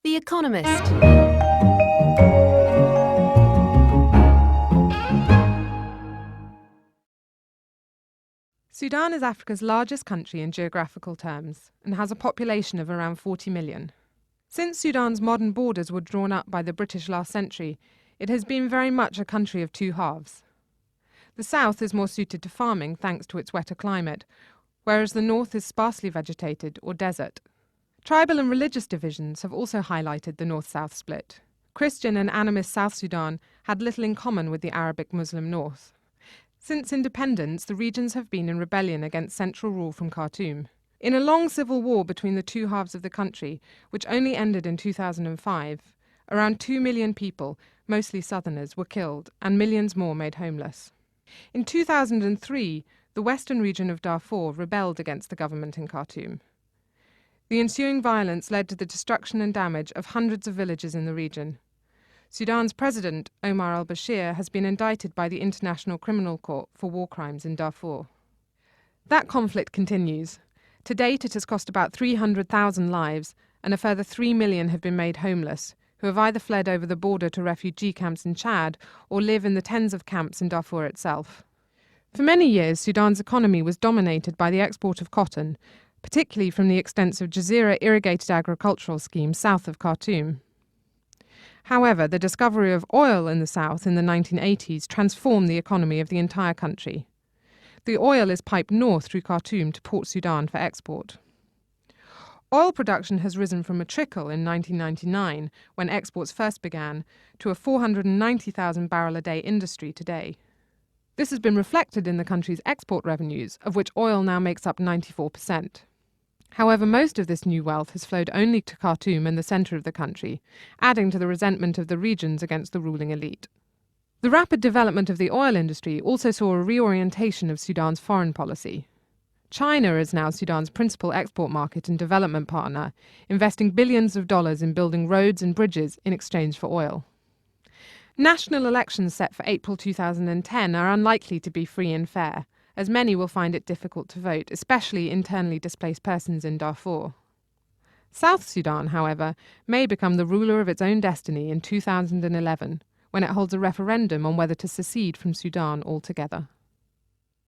The Economist. Sudan is Africa's largest country in geographical terms and has a population of around 40 million. Since Sudan's modern borders were drawn up by the British last century, it has been very much a country of two halves. The south is more suited to farming thanks to its wetter climate, whereas the north is sparsely vegetated or desert. Tribal and religious divisions have also highlighted the north-south split. Christian and animist South Sudan had little in common with the Arabic Muslim north. Since independence, the regions have been in rebellion against central rule from Khartoum. In a long civil war between the two halves of the country, which only ended in 2005, around 2 million people, mostly southerners, were killed and millions more made homeless. In 2003, the western region of Darfur rebelled against the government in Khartoum. The ensuing violence led to the destruction and damage of hundreds of villages in the region. Sudan's president, Omar al-Bashir, has been indicted by the International Criminal Court for war crimes in Darfur. That conflict continues. To date, it has cost about 300,000 lives, and a further 3 million have been made homeless, who have either fled over the border to refugee camps in Chad or live in the tens of camps in Darfur itself. For many years, Sudan's economy was dominated by the export of cotton, particularly from the extensive Jazeera irrigated agricultural scheme south of Khartoum. However, the discovery of oil in the south in the 1980s transformed the economy of the entire country. The oil is piped north through Khartoum to Port Sudan for export. Oil production has risen from a trickle in 1999, when exports first began, to a 490,000 barrel a day industry today. This has been reflected in the country's export revenues, of which oil now makes up 94%. However, most of this new wealth has flowed only to Khartoum and the centre of the country, adding to the resentment of the regions against the ruling elite. The rapid development of the oil industry also saw a reorientation of Sudan's foreign policy. China is now Sudan's principal export market and development partner, investing billions of dollars in building roads and bridges in exchange for oil. National elections set for April 2010 are unlikely to be free and fair, as many will find it difficult to vote, especially internally displaced persons in Darfur. South Sudan, however, may become the ruler of its own destiny in 2011, when it holds a referendum on whether to secede from Sudan altogether.